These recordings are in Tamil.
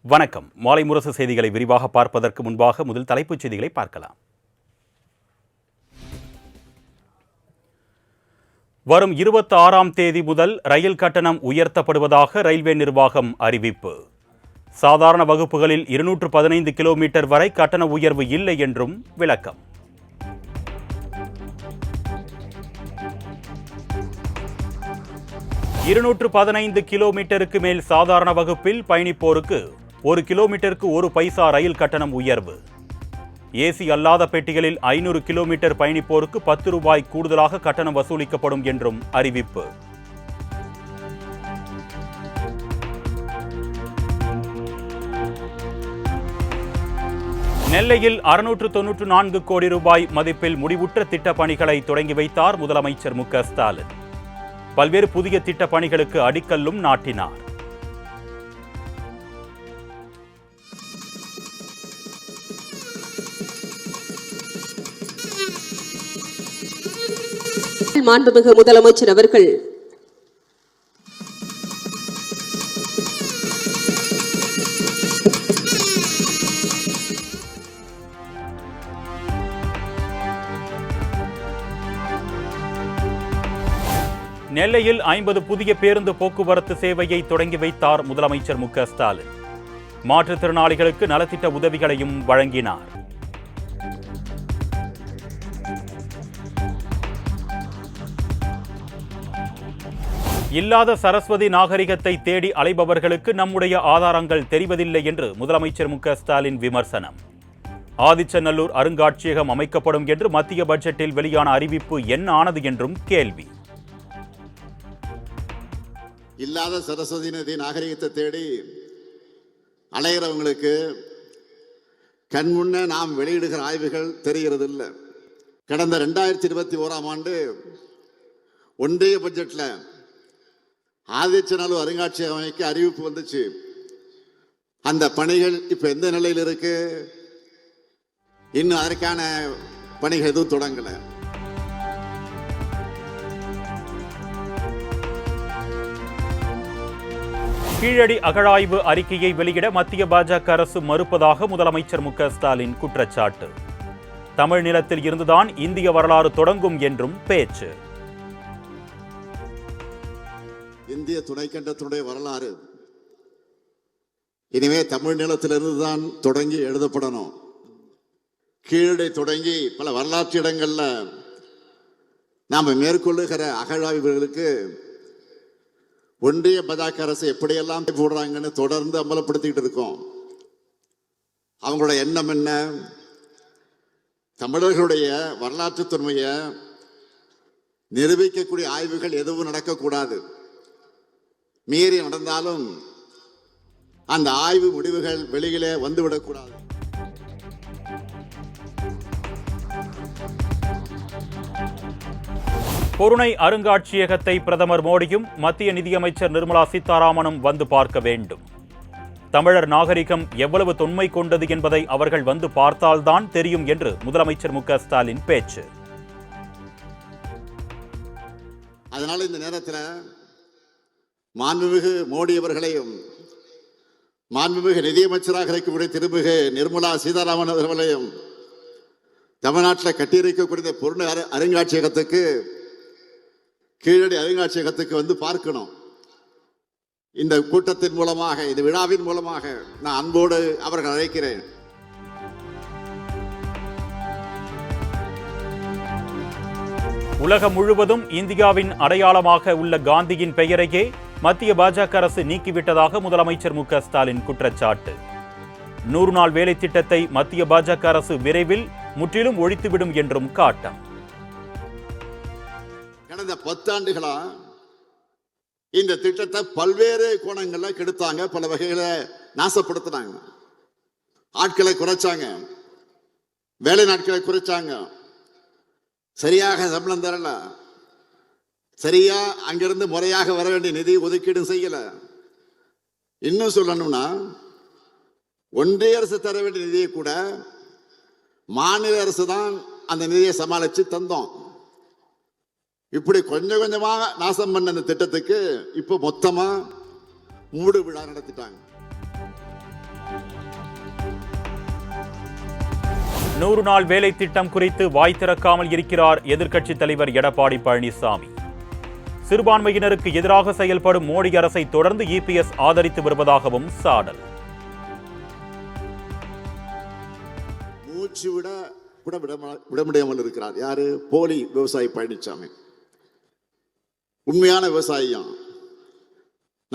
வணக்கம். மாலை முரசு செய்திகளை விரிவாக பார்ப்பதற்கு முன்பாக முதல் தலைப்புச் செய்திகளை பார்க்கலாம். வரும் 26ஆம் தேதி முதல் ரயில் கட்டணம் உயர்த்தப்படுவதாக ரயில்வே நிர்வாகம் அறிவிப்பு. சாதாரண வகுப்புகளில் 215 கிலோமீட்டர் வரை கட்டண உயர்வு இல்லை என்றும் விளக்கம். $215 கிலோமீட்டருக்கு மேல் சாதாரண வகுப்பில் பயணிப்போருக்கு 1 கிலோமீட்டருக்கு 1 பைசா ரயில் கட்டணம் உயர்வு. ஏசி அல்லாத பெட்டிகளில் 500 கிலோமீட்டர் பயணிப்போருக்கு ₹10 கூடுதலாக கட்டணம் வசூலிக்கப்படும் என்றும் அறிவிப்பு. நெல்லையில் ₹694 கோடி மதிப்பில் முடிவுற்ற திட்டப் பணிகளை தொடங்கி வைத்தார் முதலமைச்சர் மு.க. ஸ்டாலின். பல்வேறு புதிய திட்டப் பணிகளுக்கு அடிக்கல்லும் நாட்டினார். மாண்புமிகு முதலமைச்சர் அவர்கள் நெல்லையில் 50 புதிய பேருந்து போக்குவரத்து சேவையை தொடங்கி வைத்தார் முதலமைச்சர் மு.க. ஸ்டாலின். மாற்றுத்திறனாளிகளுக்கு நலத்திட்ட உதவிகளையும் வழங்கினார். இல்லாத சரஸ்வதி நாகரிகத்தை தேடி அலைபவர்களுக்கு நம்முடைய ஆதாரங்கள் தெரிவதில்லை என்று முதலமைச்சர் மு.க. ஸ்டாலின் விமர்சனம். ஆதிச்சநல்லூர் அருங்காட்சியகம் அமைக்கப்படும் என்று மத்திய பட்ஜெட்டில் வெளியான அறிவிப்பு என்ன ஆனது என்றும் கேள்வி. இல்லாத சரஸ்வதி நதி நாகரிகத்தை தேடி அலைகிறவங்களுக்கு கண் முன்னே நாம் வெளியிடுகிற ஆய்வுகள் தெரிகிறது இல்லை. கடந்த 2021ஆம் ஆண்டு ஒன்றிய பட்ஜெட்டில் ஆதிச்சநல்லூர் அருங்காட்சியகம் அமைக்க அறிவிப்பு வந்துச்சு. அந்த பணிகள் இப்ப எந்த நிலையில் இருக்கு? இன்னும் அதற்கான பணிகள் எதுவும் தொடங்கலை. கீழடி அகழாய்வு அறிக்கையை வெளியிட மத்திய பாஜக அரசு மறுப்பதாக முதலமைச்சர் மு.க. ஸ்டாலின் குற்றச்சாட்டு. தமிழ் நிலத்தில் இருந்துதான் இந்திய வரலாறு தொடங்கும் என்றும் பேச்சு. இந்திய துணைக்கண்டத்தினுடைய வரலாறு இனிமே தமிழ் நிலத்திலிருந்துதான் தொடங்கி எழுதப்படணும். கீழடி தொடங்கி பல வரலாற்று இடங்கள்ல நாம மேற்கொள்ளுகிற அகழாய்வுகளுக்கு ஒன்றிய பாஜக அரசு எப்படியெல்லாம் போடுறாங்கன்னு தொடர்ந்து அமலப்படுத்திட்டு இருக்கோம். அவங்களோட எண்ணம் என்ன? தமிழர்களுடைய வரலாற்று தொன்மையை நிரூபிக்கக்கூடிய ஆய்வுகள் எதுவும் நடக்கக்கூடாது. மீறி நடந்தாலும் அந்த ஆய்வு முடிவுகள் வெளியிலே வந்துவிடக்கூடாது. பொருணை அருங்காட்சியகத்தை பிரதமர் மோடியும் மத்திய நிதியமைச்சர் நிர்மலா சீதாராமனும் வந்து பார்க்க வேண்டும். தமிழர் நாகரிகம் எவ்வளவு தொன்மை கொண்டது என்பதை அவர்கள் வந்து பார்த்தால்தான் தெரியும் என்று முதலமைச்சர் மு.க. ஸ்டாலின் பேச்சு. அதனால இந்த நேரத்தில் மாண்புமிகு மோடி அவர்களையும் மாண்புமிகு நிதியமைச்சராக இருக்கக்கூடிய திருமிகு நிர்மலா சீதாராமன் அவர்களையும் தமிழ்நாட்டில் கட்டியிருக்கக்கூடிய பொருணை அருங்காட்சியகத்துக்கு கீழடி அருங்காட்சியகத்துக்கு வந்து பார்க்கணும். இந்த கூட்டத்தின் மூலமாக, இந்த விழாவின் மூலமாக நான் அன்போடு அவர்கள் அழைக்கிறேன். உலகம் முழுவதும் இந்தியாவின் அடையாளமாக உள்ள காந்தியின் பெயரையே மத்திய பாஜக அரசு நீக்கிவிட்டதாக முதலமைச்சர் மு.க. ஸ்டாலின் குற்றச்சாட்டு. 100 நாள் வேலை திட்டத்தை மத்திய பாஜக அரசு விரைவில் முற்றிலும் ஒழித்துவிடும் என்றும் காட்டம். கடந்த 10 ஆண்டுகளா இந்த திட்டத்தை பல்வேறு கோணங்கள்ல கெடுத்தாங்க, பல வகைகளை நாசப்படுத்தினாங்க. ஆட்களை குறைச்சாங்க, வேலை நாட்களை குறைச்சாங்க, சரியாக சம்பளம் தரல, சரியா அங்கிருந்து முறையாக வர வேண்டிய நிதி ஒதுக்கீடு செய்யல. இன்னும் சொல்லணும்னா ஒன்றிய அரசு தர வேண்டிய நிதியை கூட மாநில அரசு தான் அந்த நிதியை சமாளித்து தந்தோம். இப்படி கொஞ்சம் கொஞ்சமாக நாசம் பண்ண அந்த திட்டத்துக்கு இப்போ மொத்தமா மூடு விழா நடத்திட்டாங்க. நூறு நாள் வேலை திட்டம் குறித்து வாய் திறக்காமல் இருக்கிறார் எதிர்க்கட்சித் தலைவர் எடப்பாடி பழனிசாமி. சிறுபான்மையினருக்கு எதிராக செயல்படும் மோடி அரசை தொடர்ந்து இபிஎஸ் ஆதரித்து வருவதாகவும் சாடல். மூச்சு விட முடியாமல் இருக்கிறார். யாரு? போலி விவசாயி பழனிசாமி. உண்மையான விவசாயியும்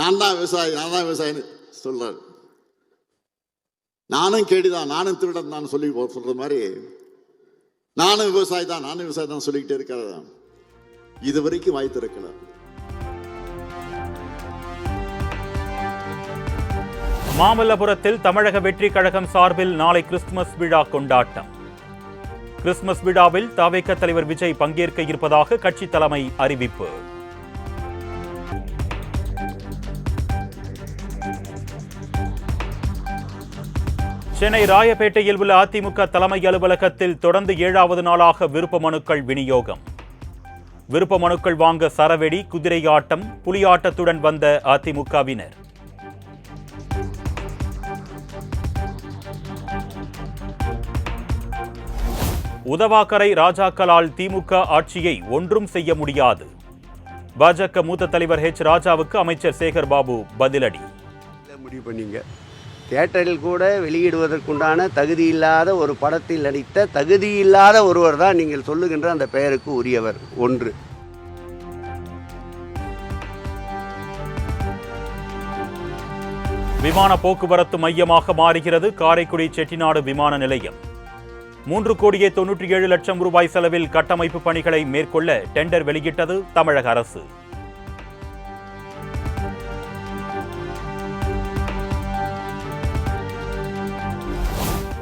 நான் தான் விவசாயின்னு சொல்றாரு. நானும் கேடிதான், நானும் திருடன் தான் சொல்லி சொல்ற மாதிரி நானும் விவசாயி தான் சொல்லிக்கிட்டே இருக்கிறதா. இது வரைக்கும் வாய் திறக்கல. மாமல்லபுரத்தில் தமிழக வெற்றி கழகம் சார்பில் நாளை கிறிஸ்துமஸ் விழா கொண்டாட்டம். கிறிஸ்துமஸ் விழாவில் தவேக தலைவர் விஜய் பங்கேற்க இருப்பதாக கட்சி தலைமை அறிவிப்பு. சென்னை ராயப்பேட்டையில் உள்ள அதிமுக தலைமை அலுவலகத்தில் தொடர்ந்து 7வது நாளாக விருப்ப மனுக்கள் விநியோகம். விருப்ப மனுக்கள் வாங்க சரவெடி, குதிரை ஆட்டம், புலியாட்டத்துடன் வந்த அதிமுகவினர். உதவாக்கரை ராஜாக்களால் திமுக ஆட்சியை ஒன்றும் செய்ய முடியாது. பாஜக மூத்த தலைவர் ராஜாவுக்கு அமைச்சர் சேகர் பாபு பதிலடி. முடிவு பண்ணீங்க. தியேட்டரில் கூட வெளியிடுவதற்குண்டான தகுதியில்லாத ஒரு படத்தில் நடித்த தகுதியில்லாத ஒருவர் தான் நீங்கள் சொல்லுகின்ற அந்த பெயருக்கு உரியவர். ஒன்று. விமான போக்குவரத்து மையமாக மாறுகிறது காரைக்குடி செட்டிநாடு விமான நிலையம். 3,97,00,000 ரூபாய் செலவில் கட்டமைப்பு பணிகளை மேற்கொள்ள டெண்டர் வெளியிட்டது தமிழக அரசு.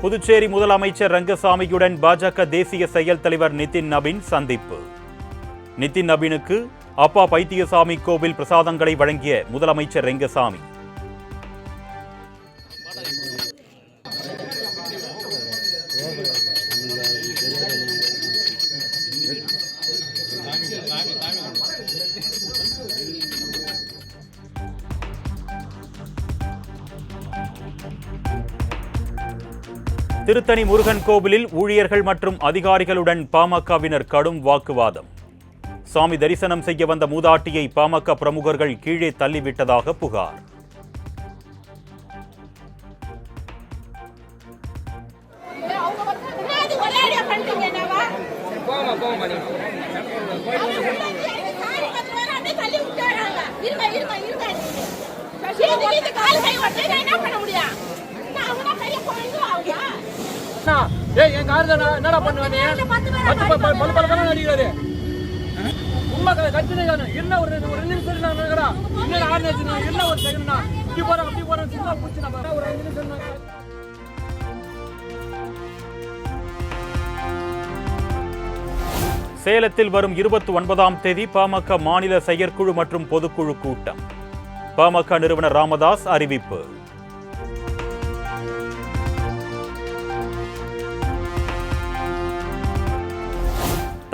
புதுச்சேரி முதலமைச்சர் ரங்கசாமியுடன் பாஜக தேசிய செயல் தலைவர் நிதின் நபீன் சந்திப்பு. நிதின் நபீனுக்கு அப்பா பைத்தியசாமி கோவில் பிரசாதங்களை வழங்கிய முதலமைச்சர் ரங்கசாமி. திருத்தணி முருகன் கோவிலில் ஊழியர்கள் மற்றும் அதிகாரிகளுடன் பாமகவினர் கடும் வாக்குவாதம். சாமி தரிசனம் செய்ய வந்த மூதாட்டியை பாமக பிரமுகர்கள் கீழே தள்ளிவிட்டதாக புகார். என்னடா பண்ணுவானே? அடிக்கிறாரு. உண்மை கட்சி என்ன ஒரு 2 நிமிஷம் இன்னும் 6 நிமிஷம் என்ன ஒரு செகண்ட்னா இப்படி போறோம் அப்படி போறோம் சின்ன பூச்சி நம்ம ஒரு 5 நிமிஷம். சேலத்தில் வரும் 29ஆம் தேதி பாமக மாநில செயற்குழு மற்றும் பொதுக்குழு கூட்டம். பாமக நிறுவனர் ராமதாஸ் அறிவிப்பு.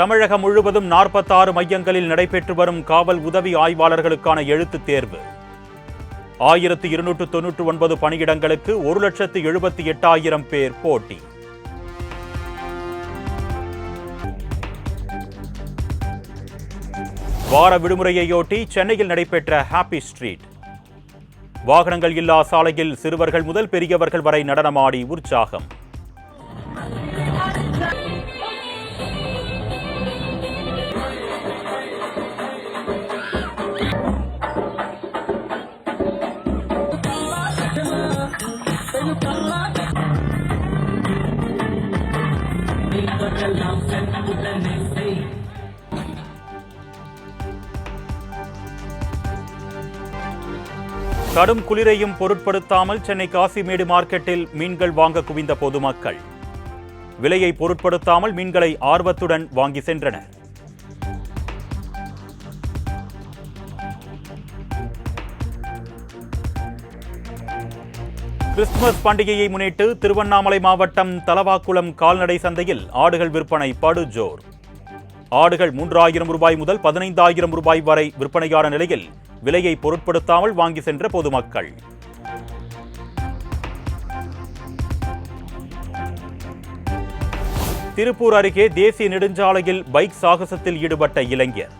தமிழகம் முழுவதும் 46 மையங்களில் நடைபெற்று வரும் காவல் உதவி ஆய்வாளர்களுக்கான எழுத்துத் தேர்வு. 1299 பணியிடங்களுக்கு 1,78,000 பேர் போட்டி. வார விடுமுறையையொட்டி சென்னையில் நடைபெற்ற ஹாப்பி ஸ்ட்ரீட். வாகனங்கள் இல்லா சாலையில் சிறுவர்கள் முதல் பெரியவர்கள் வரை நடனமாடி உற்சாகம். கடும் குளிரையும் பொருட்படுத்தாமல் சென்னை காசிமேடு மார்க்கெட்டில் மீன்கள் வாங்க குவிந்த பொதுமக்கள். விலையை பொருட்படுத்தாமல் மீன்களை ஆர்வத்துடன் வாங்கி சென்றனர். கிறிஸ்துமஸ் பண்டிகையை முன்னிட்டு திருவண்ணாமலை மாவட்டம் தலவாக்குளம் கால்நடை சந்தையில் ஆடுகள் விற்பனை படுஜோர். ஆடுகள் 3,000 ரூபாய் முதல் 15,000 ரூபாய் வரை விற்பனையான நிலையில் விலையை பொருட்படுத்தாமல் வாங்கி சென்ற பொதுமக்கள். திருப்பூர் அருகே தேசிய நெடுஞ்சாலையில் பைக் சாகசத்தில் ஈடுபட்ட இளைஞர்.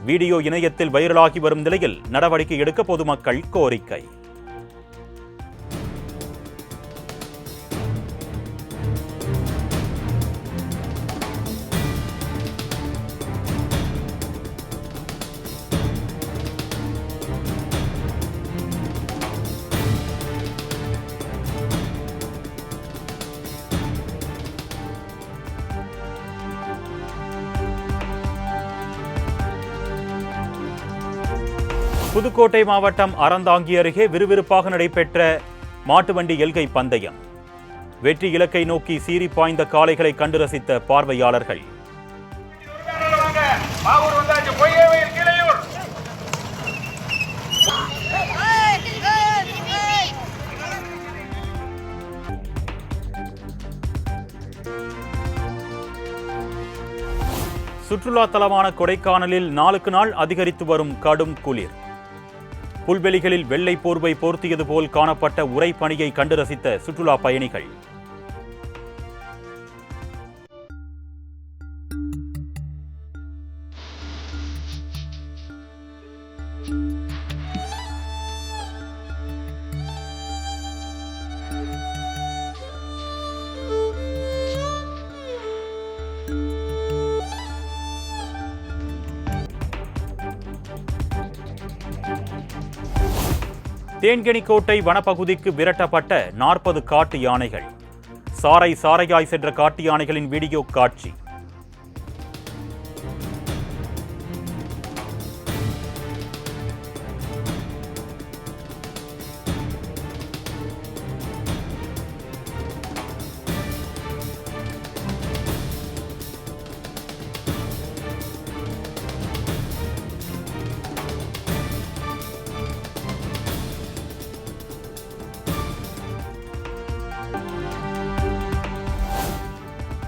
வீடியோ இணையத்தில் வைரலாகி வரும் நிலையில் நடவடிக்கை எடுக்க பொதுமக்கள் கோரிக்கை. புதுக்கோட்டை மாவட்டம் அறந்தாங்கி அருகே விறுவிறுப்பாக நடைபெற்ற மாட்டுவண்டி எல்கை பந்தயம். வெற்றி இலக்கை நோக்கி சீறி பாய்ந்த காளைகளை கண்டு ரசித்த பார்வையாளர்கள். சுற்றுலா தலமான கொடைக்கானலில் நாளுக்கு நாள் அதிகரித்து வரும் கடும் குளிர். புல்வெளிகளில் வெள்ளை போர்வை போர்த்தியது போல் காணப்பட்ட உரை பனியை கண்டு ரசித்த சுற்றுலா பயணிகள். தேன்கனிக்கோட்டை வனப்பகுதிக்கு விரட்டப்பட்ட 40 காட்டு யானைகள். சாறை சாறையாய் சென்ற காட்டு யானைகளின் வீடியோ காட்சி.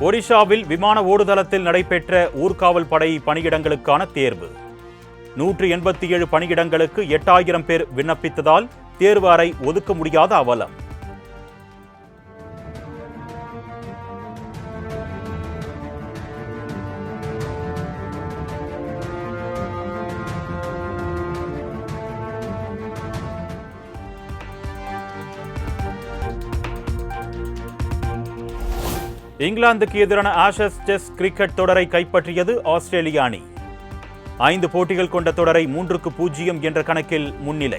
ஒடிஷாவில் விமான ஓடுதளத்தில் நடைபெற்ற ஊர்காவல் படை பணியிடங்களுக்கான தேர்வு. 187 பணியிடங்களுக்கு 8000 பேர் விண்ணப்பித்ததால் தேர்வு அறை ஒதுக்க முடியாத அவலம். இங்கிலாந்துக்கு எதிரான ஆஷஸ் டெஸ்ட் கிரிக்கெட் தொடரை கைப்பற்றியது ஆஸ்திரேலிய அணி. 5 போட்டிகள் கொண்ட தொடரை 3-0 என்ற கணக்கில் முன்னிலை.